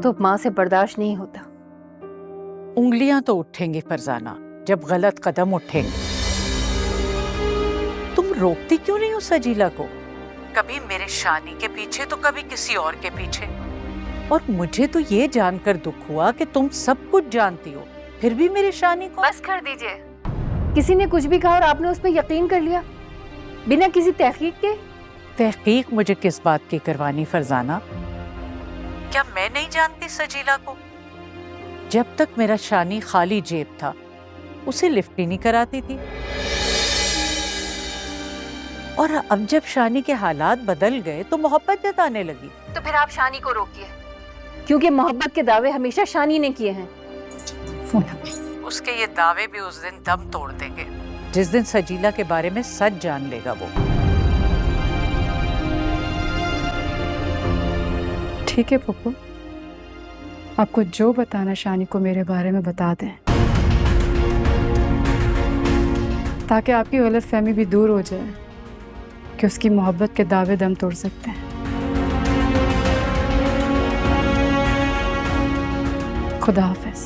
तो माँ से बर्दाश्त नहीं होता। उंगलियां तो उठेंगी फरजाना जब गलत कदम उठेंगे। तुम रोकती क्यों नहीं हो सजीला को? कभी मेरे शानी के पीछे तो कभी किसी और के पीछे। और मुझे तो ये जानकर दुख हुआ कि तुम सब कुछ जानती हो, फिर भी मेरे शानी को। बस कर दीजिए। किसी ने कुछ भी कहा और आपने उस पर यकीन कर लिया बिना किसी तहकीक के। तहकीक मुझे किस बात की करवानी फरजाना? क्या मैं नहीं जानती सजीला को? जब तक मेरा शानी खाली जेब था उसे लिफ्ट ही नहीं कराती थी, और अब जब शानी के हालात बदल गए तो मोहब्बत जताने लगी। तो फिर आप शानी को रोकिए, क्योंकि मोहब्बत के दावे हमेशा शानी ने किए हैं। उसके ये दावे भी उस दिन दम तोड़ देंगे जिस दिन सजीला के बारे में सच जान लेगा वो। ठीक है पप्पू, आपको जो बताना शानी को मेरे बारे में बता दें, ताकि आपकी गलतफहमी भी दूर हो जाए कि उसकी मोहब्बत के दावे दम तोड़ सकते हैं। खुदा हाफिज।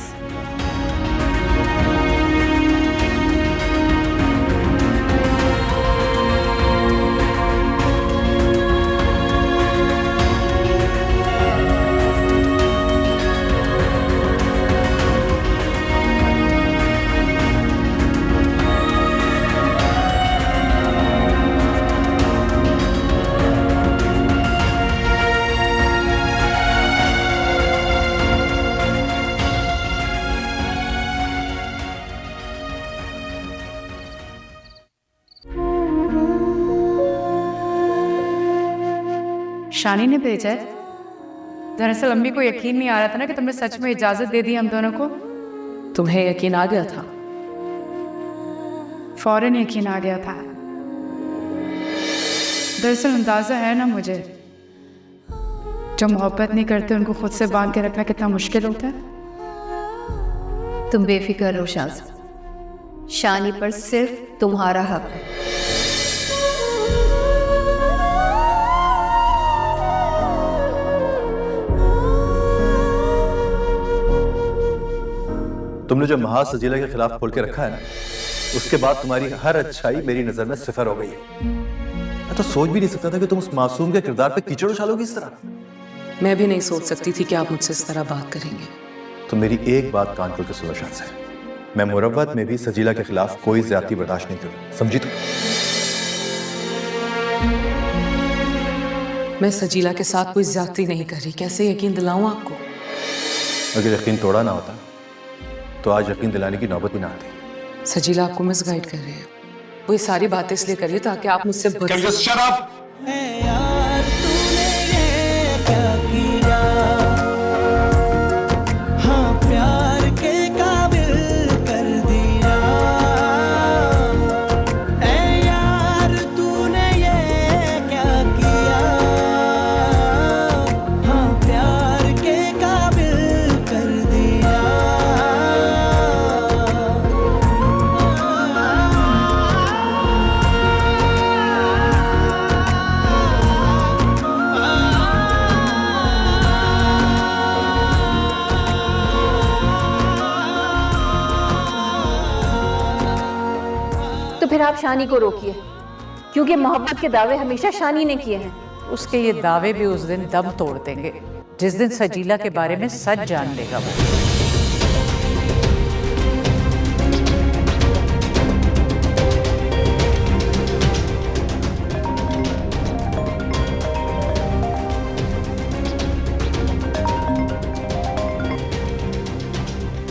शानी ने भेजा है। दरअसल अम्मी को यकीन नहीं आ रहा था ना कि तुमने सच में इजाजत दे दी हम दोनों को। तुम्हें यकीन आ गया था? फौरन यकीन आ गया था। दरअसल अंदाजा है ना मुझे, जो मोहब्बत नहीं करते उनको खुद से बांध के रखना कितना मुश्किल होता है। तुम बेफिक्र रहो शाज़, शानी पर सिर्फ तुम्हारा हक है। तुमने जो महाज सजीला के खिलाफ खोल के रखा है ना, उसके बाद तुम्हारी हर अच्छाई मेरी नजर में सिफर हो गई है। मैं तो सोच भी नहीं सकता था कि तुम उस मासूम के किरदार पे कीचड़ उछालोगी इस तरह। मैं भी नहीं सोच सकती थी कि आप मुझसे इस तरह बात करेंगे। तो मेरी एक बात कान खोल के सुनो शाज़, मैं मुरव्वत में भी सजीला के खिलाफ कोई ज्यादती बर्दाश्त नहीं करूँ, समझी तुम? मैं सजीला के साथ कोई ज्यादती नहीं कर रही। कैसे यकीन दिलाऊं आपको? अगर यकीन तोड़ा ना होता तो आज यकीन दिलाने की नौबत ही ना आती। सजीला आपको मिसगाइड कर रही है। वो ये सारी बातें इसलिए कर रही है ताकि आप मुझसे तो फिर आप शानी को रोकिए, क्योंकि मोहब्बत के दावे हमेशा शानी ने किए हैं। उसके ये दावे भी उस दिन दम तोड़ देंगे जिस दिन सजीला के बारे में सच जान लेगा वो।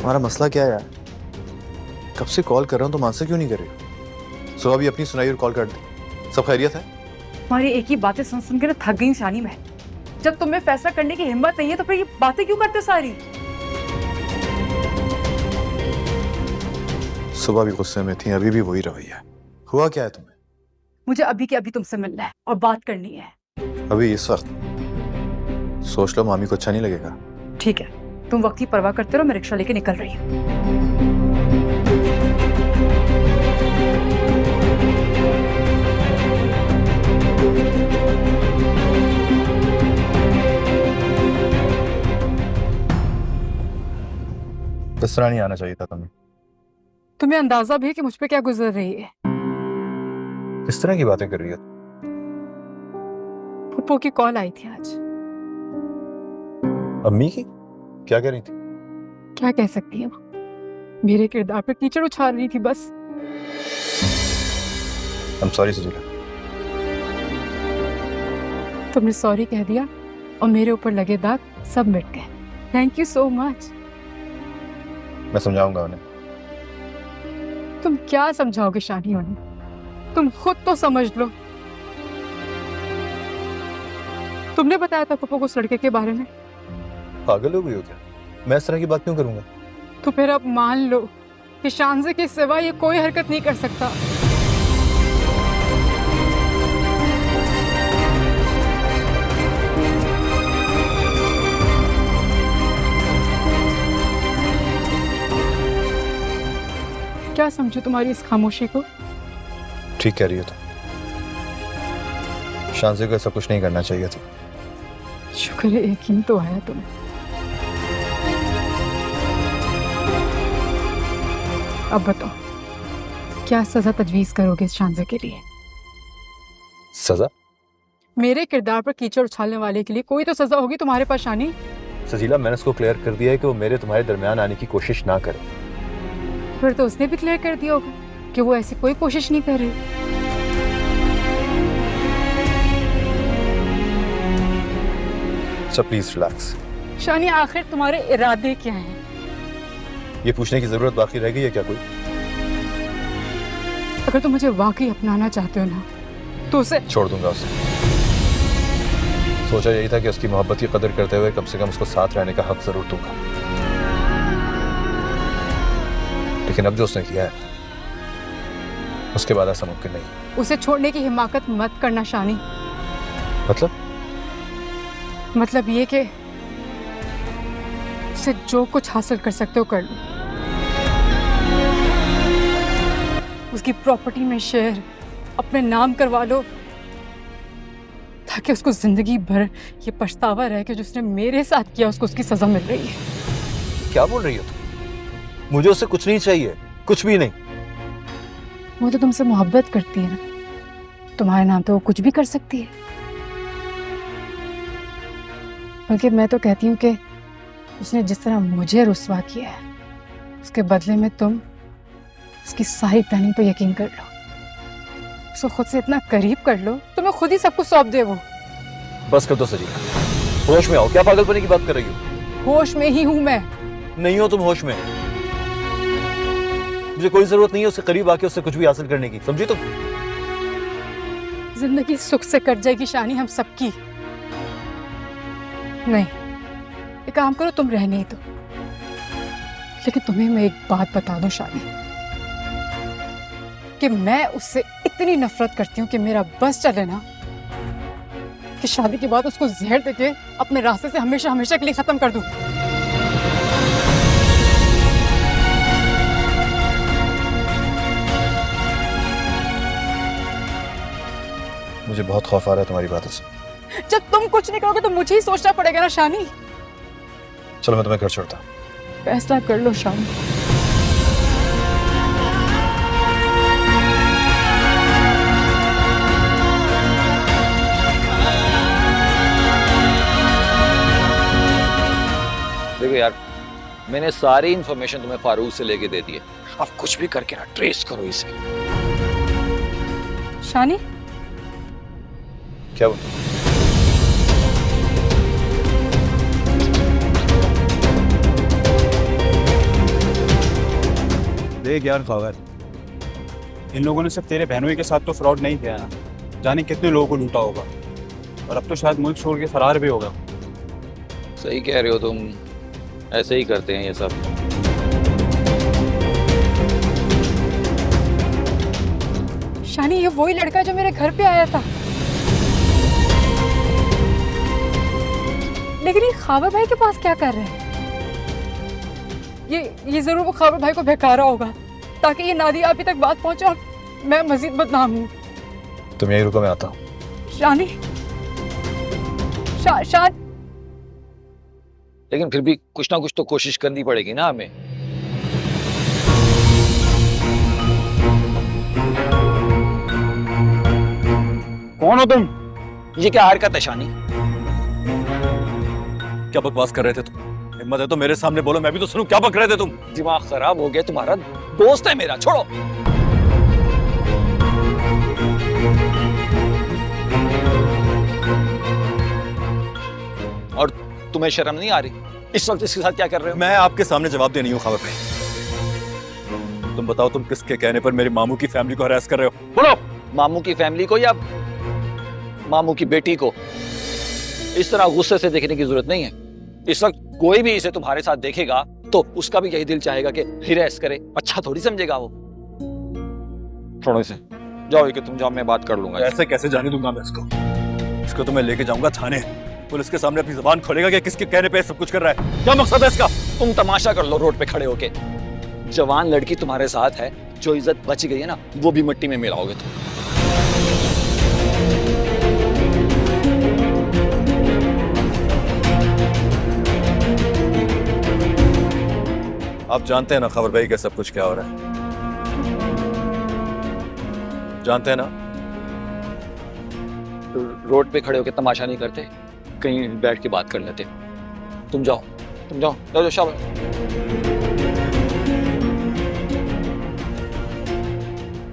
हमारा मसला क्या है यार? कब से कॉल कर रहा हूँ, तुम आंसर क्यों नहीं कर रही हो? सुबह भी अपनी सुनाई और कॉल कर दी। सब खैरियत है? हमारी एक ही बातें सुन सुन के ना थक गई शानी में। जब तुम्हें फैसला करने की हिम्मत नहीं है तो फिर ये बातें क्यों करते हो सारी? सुबह भी गुस्से में थी, अभी भी वही रवैया। हुआ क्या है तुम्हें? मुझे अभी के अभी तुमसे मिलना है और बात करनी है। अभी इस वक्त? सोच लो, मामी को अच्छा नहीं लगेगा। ठीक है, तुम वक्त की परवाह करते रहो, मैं रिक्शा लेके निकल रही हूँ। इस तरह नहीं आना चाहिए था तुम्हें। तुम्हें अंदाजा भी है कि मुझ पे क्या गुजर रही है? किस तरह की बातें कर रही हो? पप्पू की कॉल आई थी आज। अम्मी की? क्या कह रही थी? क्या कह सकती हूँ, मेरे किरदार पे कीचड़ उछाल रही थी बस। I'm sorry सजीला। तुमने सॉरी कह दिया और मेरे ऊपर लगे दाग सब मिट गए। Thank you so much. मैं समझाऊंगा उन्हें। तुम क्या समझाओगे शानी उन्हें? तुम खुद तो समझ लो। तुमने बताया था पप्पू को उस लड़के के बारे में। पागल हो गई हो क्या? मैं इस तरह की बात क्यों करूंगा? तो फिर अब मान लो कि शानज़े के सिवा ये कोई हरकत नहीं कर सकता। क्या समझू तुम्हारी इस खामोशी को? ठीक कह रही हो तुम। शानज़े को ऐसा कुछ नहीं करना चाहिए था। शुक्र है यकीन तो आया तुम्हें। अब बताओ, क्या सजा तजवीज करोगे इस शानज़े के लिए? सजा? मेरे किरदार पर कीचड़ उछालने वाले के लिए कोई तो सजा होगी तुम्हारे पास शानी। सजीला, मैंने उसको क्लियर कर दिया है कि वो मेरे तुम्हारे दरमियान आने की कोशिश ना करे। फिर तो उसने भी क्लियर कर दिया होगा कि वो ऐसी कोई कोशिश नहीं कर रही। So please relax. शानी, आखिर तुम्हारे इरादे क्या हैं? ये पूछने की जरूरत बाकी रह गई है क्या कोई? अगर तुम मुझे वाकई अपनाना चाहते हो ना, तो उसे छोड़ दूंगा उसे। सोचा यही था कि उसकी मोहब्बत की कदर करते हुए कम से कम उसको साथ रहने का हक जरूर दूंगा, लेकिन अब जो उसने किया है उसके बाद ऐसा मुमकिन नहीं। उसे छोड़ने की हिमाकत मत करना शानी। मतलब ये कि उसे जो कुछ हासिल कर सकते हो कर लो। उसकी प्रॉपर्टी में शेयर अपने नाम करवा लो, ताकि उसको जिंदगी भर ये पछतावा रहे कि जो उसने मेरे साथ किया उसको उसकी सजा मिल रही है। क्या बोल रही हो तुम? मुझे उससे कुछ नहीं चाहिए, कुछ भी नहीं। वो तो तुमसे मोहब्बत करती है ना, तुम्हारे नाम पे वो कुछ भी कर सकती है। बल्कि मैं तो कहती हूँ कि उसने जिस तरह मुझे रुस्वा किया है, उसके बदले में तुम उसकी सारी प्लानिंग पे यकीन कर लो। उसको खुद से इतना करीब कर लो, तुम्हें खुद ही सब कुछ सौंप दे वो। बस कर दो सजीला, होश में आओ। क्या पागलपने की बात कर रही हो? होश में ही हूँ मैं। नहीं हो तुम होश में। मुझे कोई जरूरत नहीं है उससे करीब आके उससे कुछ भी हासिल करने की, समझी तुम? जिंदगी सुख से कट जाएगी शानी, हम सबकी। नहीं, एक काम करो, तुम रहने ही दो। लेकिन तुम्हें मैं एक बात बता दूं शानी, कि मैं उससे इतनी नफरत करती हूँ कि मेरा बस चले ना कि शादी के बाद उसको जहर देके अपने रास्ते से हमेशा हमेशा के लिए खत्म कर दूं। मुझे बहुत खौफ आ रहा है तुम्हारी बातों से। जब तुम कुछ नहीं करोगे तो मुझे ही सोचना पड़ेगा ना शानी। चलो मैं तुम्हें घर छोड़ता हूं। फैसला कर लो शानी। देखो यार, मैंने सारी इंफॉर्मेशन तुम्हें फारूक से लेके दे दी है। अब कुछ भी करके ना ट्रेस करो इसे। शानी, क्या वो? देख यार खबर, इन लोगों ने सिर्फ तेरे बहनोई के साथ तो फ्रॉड नहीं किया ना, जाने कितने लोगों को लूटा होगा। और अब तो शायद मुल्क छोड़ के फरार भी होगा। सही कह रहे हो तुम, ऐसे ही करते हैं ये सब। शानी, ये वही लड़का जो मेरे घर पे आया था। लेकिन ये खाबर भाई के पास क्या कर रहे हैं? ये जरूर वो खाबर भाई को बहकारा होगा ताकि ये नादिया अभी तक बात पहुंचे और मैं मजीद बदनाम हूँ। तुम यही रुको, मैं आता हूँ। शानी, शान, लेकिन फिर भी कुछ ना कुछ तो कोशिश करनी पड़ेगी ना हमें। कौन हो तुम? ये क्या हरकत है शानी? क्या बकवास कर रहे थे तुम? हिम्मत है तो मेरे सामने बोलो, मैं भी तो सुनूं। क्या बक रहे थे तुम? दिमाग खराब हो गया तुम्हारा? दोस्त है मेरा, छोड़ो। और तुम्हें शर्म नहीं आ रही इस वक्त इसके साथ क्या कर रहे हो? मैं आपके सामने जवाब दे नहीं हूँ खावर भाई। तुम बताओ, तुम किसके कहने पर मेरी मामू की फैमिली को हरास कर रहे हो? बोलो। मामू की फैमिली को या मामू की बेटी को? इस तरह गुस्से से देखने की जरूरत नहीं है। इस वक्त कोई भी इसे तुम्हारे साथ देखेगा तो उसका भी यही दिल चाहेगा कि हिरास करे। अच्छा थोड़ी समझेगा वो। छोड़ो इसे, जाओ कि तुम जाओ, मैं बात कर लूंगा। ऐसे कैसे जाने दूंगा मैं इसको? इसको तो मैं लेके जाऊंगा थाने। पुलिस के सामने अपनी जुबान खोलेगा कि किसके कहने पे सब कुछ कर रहा है। क्या मकसद है इसका? तुम तमाशा कर लो रोड पे खड़े होके। जवान लड़की तुम्हारे साथ है, जो इज्जत बच गई है ना, वो भी मिट्टी में मिलाओगे तुम। आप जानते हैं ना खबर भाई, कि सब कुछ क्या हो रहा है? जानते हैं ना? रोड पे खड़े होके तमाशा नहीं करते, कहीं बैठ के बात कर लेते। तुम जाओ, तुम जाओ, जाओ, जाओ, शाबाश।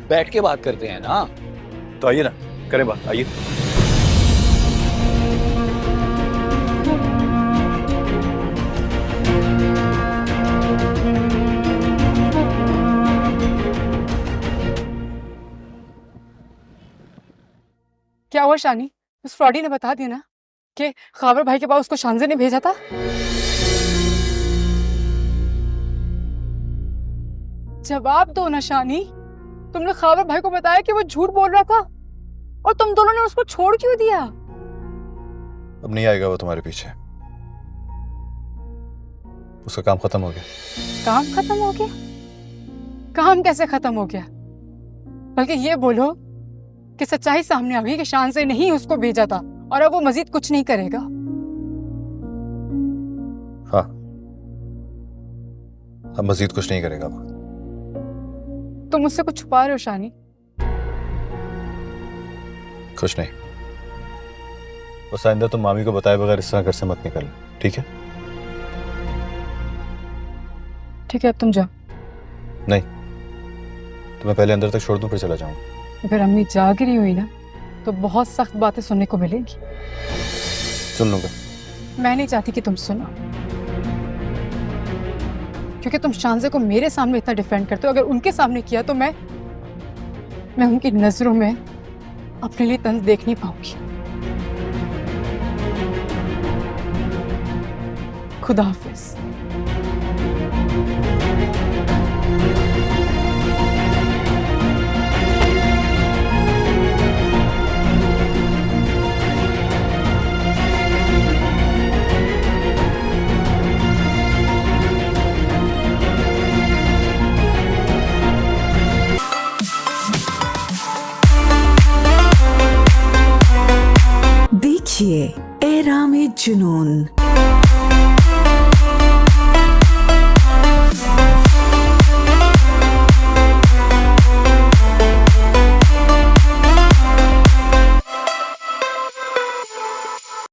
बैठ के बात करते हैं ना। तो आइए ना, करें बात, आइए। क्या हुआ शानी? उस फ्रॉडी ने बता दिया ना कि खावर भाई के पास उसको शानजे ने भेजा था? जवाब दो ना शानी। तुमने खावर भाई को बताया कि वो झूठ बोल रहा था, और तुम दोनों ने उसको छोड़ क्यों दिया? अब नहीं आएगा वो तुम्हारे पीछे। उसका काम खत्म हो गया। काम खत्म हो गया? काम कैसे खत्म हो गया? बल्कि ये बोलो कि सच्चाई सामने आ गई कि शान से नहीं उसको भेजा था, और अब वो मजीद कुछ नहीं करेगा। हाँ, अब मजीद कुछ नहीं करेगा वो। तुम मुझसे कुछ छुपा रहे हो शानी? कुछ नहीं। उस आइंदा तुम मामी को बताए बगैर इस तरह घर से मत निकल, ठीक है? ठीक है, अब तुम जाओ। नहीं, तुम्हें पहले अंदर तक छोड़ दूं फिर चला जाऊंगा। अगर अम्मी जाग रही हुई ना तो बहुत सख्त बातें सुनने को मिलेंगी। सुन लूंगा। मैं नहीं चाहती कि तुम सुनो, क्योंकि तुम शानजे को मेरे सामने इतना डिफेंड करते हो। अगर उनके सामने किया तो मैं उनकी नजरों में अपने लिए तंज देख नहीं पाऊंगी। खुदा हाफिज। देखिए एहराम जुनून